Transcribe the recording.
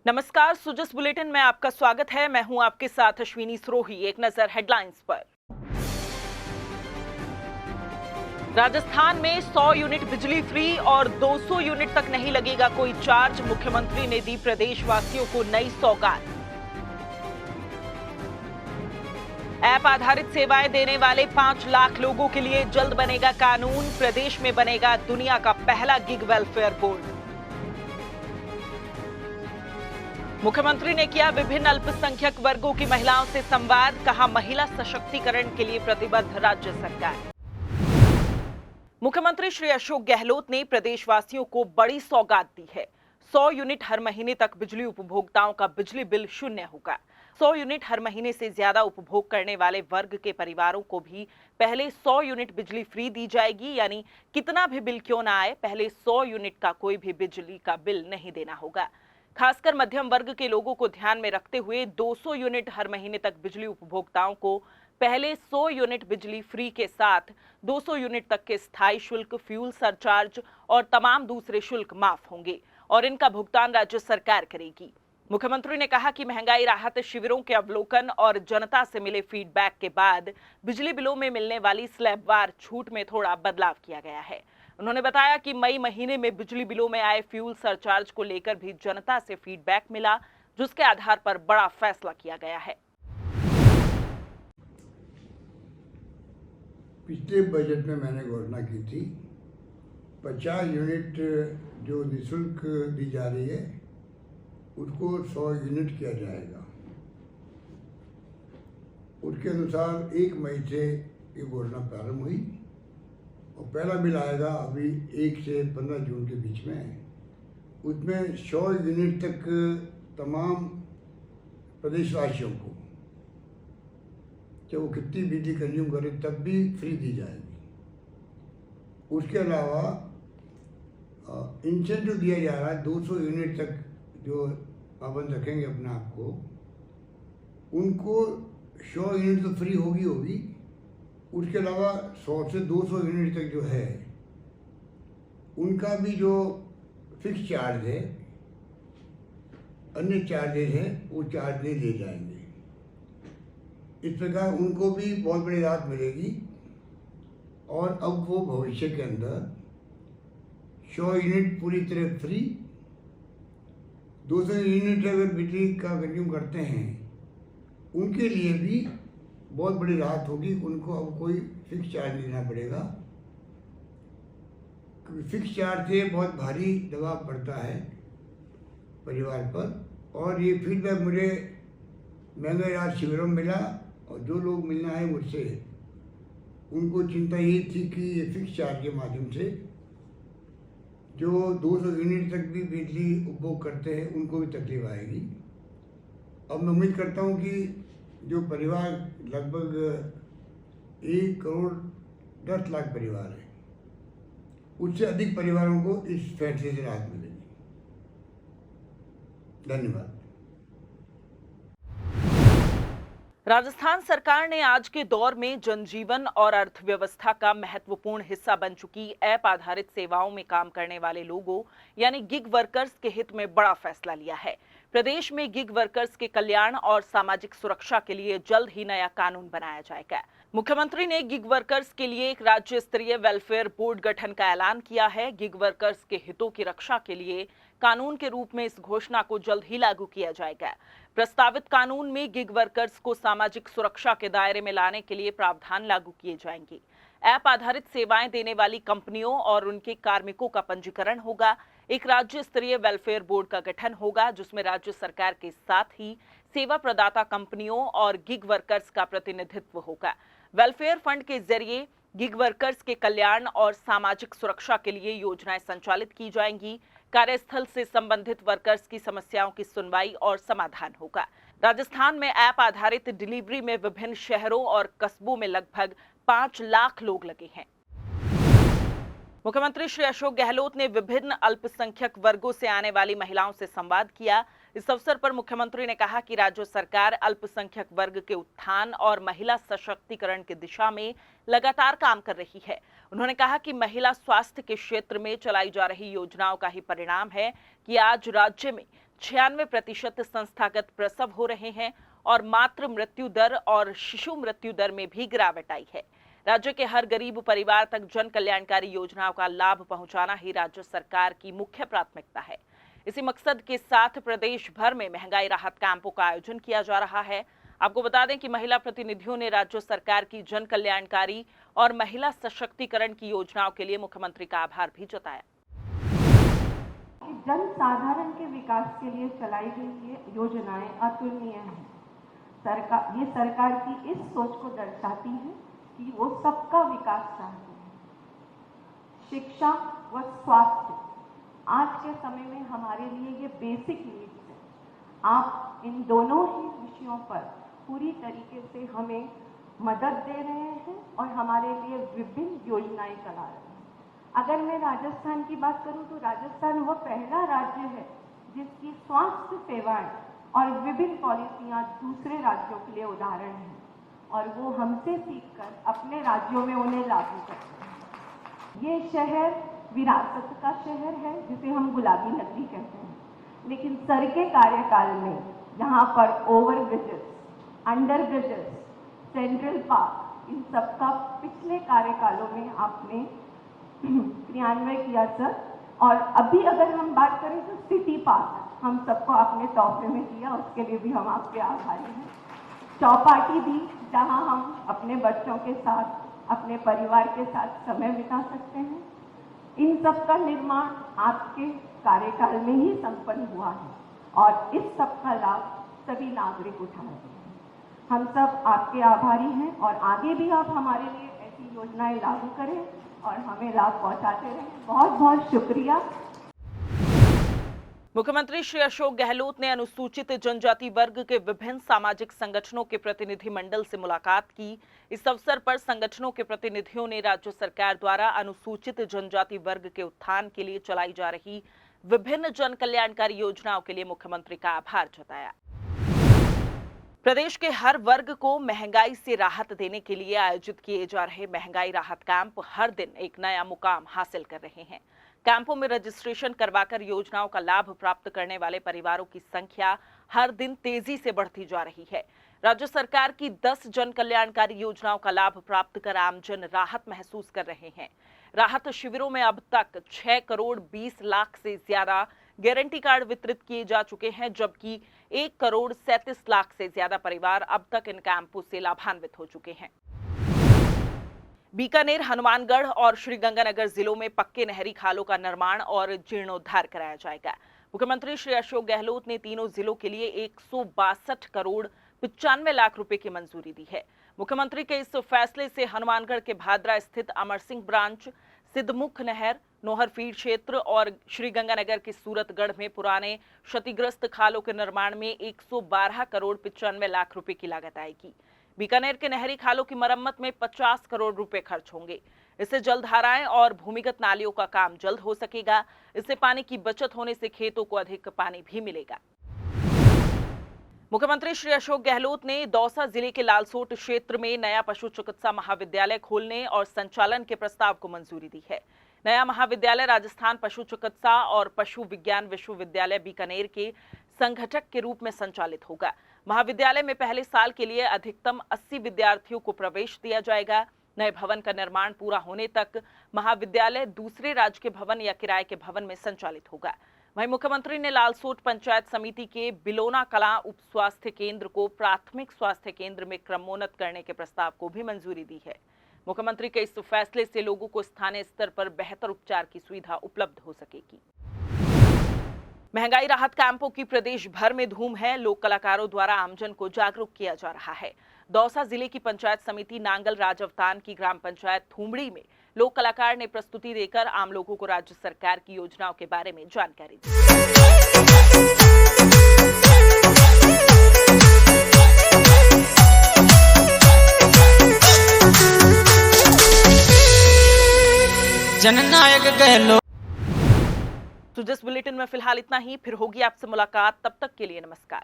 नमस्कार, सुजस बुलेटिन में आपका स्वागत है। मैं हूं आपके साथ अश्विनी सरोही। एक नजर हेडलाइंस पर। राजस्थान में 100 यूनिट बिजली फ्री और 200 यूनिट तक नहीं लगेगा कोई चार्ज। मुख्यमंत्री ने दी प्रदेशवासियों को नई सौगात। ऐप आधारित सेवाएं देने वाले 5 लाख लोगों के लिए जल्द बनेगा कानून। प्रदेश में बनेगा दुनिया का पहला गिग वेलफेयर बोर्ड। मुख्यमंत्री ने किया विभिन्न अल्पसंख्यक वर्गों की महिलाओं से संवाद। कहा, महिला सशक्तिकरण के लिए प्रतिबद्ध राज्य सरकार। मुख्यमंत्री श्री अशोक गहलोत ने प्रदेशवासियों को बड़ी सौगात दी है। 100 यूनिट हर महीने तक बिजली उपभोक्ताओं का बिजली बिल शून्य होगा। 100 यूनिट हर महीने से ज्यादा उपभोग करने वाले वर्ग के परिवारों को भी पहले 100 यूनिट बिजली फ्री दी जाएगी। यानी कितना भी बिल क्यों ना आए, पहले 100 यूनिट का कोई भी बिजली का बिल नहीं देना होगा। खासकर मध्यम वर्ग के लोगों को ध्यान में रखते हुए 200 यूनिट हर महीने तक बिजली उपभोक्ताओं को पहले 100 यूनिट बिजली फ्री के साथ 200 यूनिट तक के स्थायी शुल्क, फ्यूल सरचार्ज और तमाम दूसरे शुल्क माफ होंगे और इनका भुगतान राज्य सरकार करेगी। मुख्यमंत्री ने कहा कि महंगाई राहत शिविरों के अवलोकन और जनता से मिले फीडबैक के बाद बिजली बिलों में मिलने वाली स्लैबवार छूट में थोड़ा बदलाव किया गया है। उन्होंने बताया कि मई महीने में बिजली बिलों में आए फ्यूल सरचार्ज को लेकर भी जनता से फीडबैक मिला, जिसके आधार पर बड़ा फैसला किया गया है। पिछले बजट में मैंने घोषणा की थी 50 यूनिट जो निःशुल्क दी जा रही है उसको 100 यूनिट किया जाएगा। उसके अनुसार 1 मई से ये घोषणा प्रारंभ हुई और पहला बिल आएगा अभी 1 से 15 जून के बीच में। उसमें 100 यूनिट तक तमाम प्रदेशवासियों को, चाहे वो कितनी बिजली कंज्यूम करे, तब भी फ्री दी जाएगी। उसके अलावा इंसेंटिव दिया जा रहा है 200 यूनिट तक जो पाबंद रखेंगे अपने आप को, उनको 100 यूनिट तो फ्री होगी। उसके अलावा 100 से 200 यूनिट तक जो है उनका भी जो फिक्स चार्ज है, अन्य चार्जेज हैं, वो चार्ज नहीं दिए जाएंगे। इस प्रकार उनको भी बहुत बड़ी राहत मिलेगी और अब वो भविष्य के अंदर 100 यूनिट पूरी तरह फ्री, 200 यूनिट अगर बिजली का कंज्यूम करते हैं उनके लिए भी बहुत बड़ी राहत होगी। उनको अब कोई फिक्स चार्ज नहीं देना पड़ेगा, क्योंकि फिक्स चार्ज से बहुत भारी दबाव पड़ता है परिवार पर। और ये फीडबैक मुझे महंगाई राहत शिविरों में मिला और जो लोग मिलना है मुझसे, उनको चिंता यही थी कि ये फिक्स चार्ज के माध्यम से जो 200 यूनिट तक भी बिजली उपभोग करते हैं उनको भी तकलीफ आएगी। अब मैं उम्मीद करता हूँ कि जो परिवार लगभग 1 करोड़ 10 लाख परिवार है, उससे अधिक परिवारों को इस फैसले से राहत मिलेगी। धन्यवाद। राजस्थान सरकार ने आज के दौर में जनजीवन और अर्थव्यवस्था का महत्वपूर्ण हिस्सा बन चुकी ऐप आधारित सेवाओं में काम करने वाले लोगों यानी गिग वर्कर्स के हित में बड़ा फैसला लिया है। प्रदेश में गिग वर्कर्स के कल्याण और सामाजिक सुरक्षा के लिए जल्द ही नया कानून बनाया जाएगा। मुख्यमंत्री ने गिग वर्कर्स के लिए एक राज्य स्तरीय वेलफेयर बोर्ड गठन का ऐलान किया है। गिग वर्कर्स के हितों की रक्षा के लिए कानून के रूप में इस घोषणा को जल्द ही लागू किया जाएगा। प्रस्तावित कानून में गिग वर्कर्स को सामाजिक सुरक्षा के दायरे में लाने के लिए प्रावधान लागू किए जाएंगे। ऐप आधारित सेवाएं देने वाली कंपनियों और उनके कार्मिकों का पंजीकरण होगा। एक राज्य स्तरीय वेलफेयर बोर्ड का गठन होगा, जिसमें राज्य सरकार के साथ ही सेवा प्रदाता कंपनियों और गिग वर्कर्स का प्रतिनिधित्व होगा। वेलफेयर फंड के जरिए गिग वर्कर्स के कल्याण और सामाजिक सुरक्षा के लिए योजनाएं संचालित की जाएंगी। कार्यस्थल से संबंधित वर्कर्स की समस्याओं की सुनवाई और समाधान होगा। राजस्थान में ऐप आधारित डिलीवरी में विभिन्न शहरों और कस्बों में लगभग 5 लाख लोग लगे हैं। मुख्यमंत्री श्री अशोक गहलोत ने विभिन्न अल्पसंख्यक वर्गों से आने वाली महिलाओं से संवाद किया। इस अवसर पर मुख्यमंत्री ने कहा कि राज्य सरकार अल्पसंख्यक वर्ग के उत्थान और महिला सशक्तिकरण की दिशा में लगातार काम कर रही है। उन्होंने कहा कि महिला स्वास्थ्य के क्षेत्र में चलाई जा रही योजनाओं का ही परिणाम है कि आज राज्य में 96% संस्थागत प्रसव हो रहे हैं और मातृ मृत्यु दर और शिशु मृत्यु दर में भी गिरावट आई है। राज्य के हर गरीब परिवार तक जन कल्याणकारी योजनाओं का लाभ पहुंचाना ही राज्य सरकार की मुख्य प्राथमिकता है। इसी मकसद के साथ प्रदेश भर में महंगाई राहत कैंपों का आयोजन किया जा रहा है। आपको बता दें कि महिला प्रतिनिधियों ने राज्य सरकार की जन कल्याणकारी और महिला सशक्तिकरण की योजनाओं के लिए मुख्यमंत्री का आभार भी जताया। जन साधारण के विकास के लिए चलाई गई ये योजनाएं अतुलनीय हैं। ये सरकार की इस सोच को दर्शाती है कि वो सबका विकास चाहती है। शिक्षा व स्वास्थ्य आज के समय में हमारे लिए ये बेसिक नीड्स है। आप इन दोनों ही विषयों पर पूरी तरीके से हमें मदद दे रहे हैं और हमारे लिए विभिन्न योजनाएं चला रहे हैं। अगर मैं राजस्थान की बात करूं तो राजस्थान वह पहला राज्य है जिसकी स्वास्थ्य सेवाएं और विभिन्न पॉलिसियां दूसरे राज्यों के लिए उदाहरण हैं और वो हमसे सीखकर अपने राज्यों में उन्हें लागू करते हैं। ये शहर विरासत का शहर है जिसे हम गुलाबी नगरी कहते हैं, लेकिन सर के कार्यकाल में यहाँ पर over bridges, under bridges, central park, इन सबका पिछले कार्यकालों में आपने क्रियान्वयन किया सर। और अभी अगर हम बात करें तो सिटी पार्क हम सबको आपने तोहफे में दिया, उसके लिए भी हम आपके आभारी हैं। चौपाटी भी, जहां हम अपने बच्चों के साथ, अपने परिवार के साथ समय बिता सकते हैं। इन सब का निर्माण आपके कार्यकाल में ही संपन्न हुआ है और इस सब का लाभ सभी नागरिक उठा रहे हैं। हम सब आपके आभारी हैं और आगे भी आप हमारे लिए ऐसी योजनाएं लागू करें और हमें लाभ पहुंचाते रहें। बहुत बहुत शुक्रिया। मुख्यमंत्री श्री अशोक गहलोत ने अनुसूचित जनजाति वर्ग के विभिन्न सामाजिक संगठनों के प्रतिनिधि मंडल से मुलाकात की। इस अवसर पर संगठनों के प्रतिनिधियों ने राज्य सरकार द्वारा अनुसूचित जनजाति वर्ग के उत्थान के लिए चलाई जा रही विभिन्न जन कल्याणकारी योजनाओं के लिए मुख्यमंत्री का आभार जताया। प्रदेश के हर वर्ग को महंगाई से राहत देने के लिए आयोजित किए जा रहे महंगाई राहत कैंप हर दिन एक नया मुकाम हासिल कर रहे हैं। कैंपों में रजिस्ट्रेशन करवाकर योजनाओं का लाभ प्राप्त करने वाले परिवारों की संख्या हर दिन तेजी से बढ़ती जा रही है। राज्य सरकार की 10 जन कल्याणकारी योजनाओं का लाभ प्राप्त कर आमजन राहत महसूस कर रहे हैं। राहत शिविरों में अब तक 6 करोड़ 20 लाख से ज्यादा गारंटी कार्ड वितरित किए जा चुके हैं, जबकि 1 करोड़ 37 लाख से ज्यादा परिवार अब तक इन कैंपों से लाभान्वित हो चुके हैं। बीकानेर, हनुमानगढ़ और श्रीगंगानगर जिलों में पक्के नहरी खालों का निर्माण और जीर्णोद्धार कराया जाएगा। मुख्यमंत्री श्री अशोक गहलोत ने तीनों जिलों के लिए 162 करोड़ 95 लाख रुपए की मंजूरी दी है। मुख्यमंत्री के इस फैसले से हनुमानगढ़ के भादरा स्थित अमर सिंह ब्रांच, सिद्धमुख नहर, नोहर फीड क्षेत्र और श्रीगंगानगर के सूरतगढ़ में पुराने क्षतिग्रस्त खालों के निर्माण में 112 करोड़ 95 लाख रुपए की लागत आएगी। बीकानेर के नहरी खालों की मरम्मत में 50 करोड़ रुपए खर्च होंगे। इससे जलधाराएं और भूमिगत नालियों का काम जल्द हो सकेगा। इससे पानी की बचत होने से खेतों को अधिक पानी भी मिलेगा। मुख्यमंत्री श्री अशोक गहलोत ने दौसा जिले के लालसोट क्षेत्र में नया पशु चिकित्सा महाविद्यालय खोलने और संचालन के प्रस्ताव को मंजूरी दी है। नया महाविद्यालय राजस्थान पशु चिकित्सा और पशु विज्ञान विश्वविद्यालय बीकानेर के संघटक के रूप में संचालित होगा। महाविद्यालय में पहले साल के लिए अधिकतम 80 विद्यार्थियों को प्रवेश दिया जाएगा। नए भवन का निर्माण पूरा होने तक महाविद्यालय दूसरे राज्य के भवन या किराए के भवन में संचालित होगा। वहीं मुख्यमंत्री ने लालसोट पंचायत समिति के बिलोना कलां उप स्वास्थ्य केंद्र को प्राथमिक स्वास्थ्य केंद्र में क्रमोन्नत करने के प्रस्ताव को भी मंजूरी दी है। मुख्यमंत्री के इस फैसले से लोगों को स्थानीय स्तर पर बेहतर उपचार की सुविधा उपलब्ध हो सकेगी। महंगाई राहत कैंपों की प्रदेश भर में धूम है। लोक कलाकारों द्वारा आमजन को जागरूक किया जा रहा है। दौसा जिले की पंचायत समिति नांगल राजअवतान की ग्राम पंचायत थूमड़ी में लोक कलाकार ने प्रस्तुति देकर आम लोगों को राज्य सरकार की योजनाओं के बारे में जानकारी दी। जननायक गहलोत। तो जिस बुलेटिन में फिलहाल इतना ही, फिर होगी आपसे मुलाकात। तब तक के लिए नमस्कार।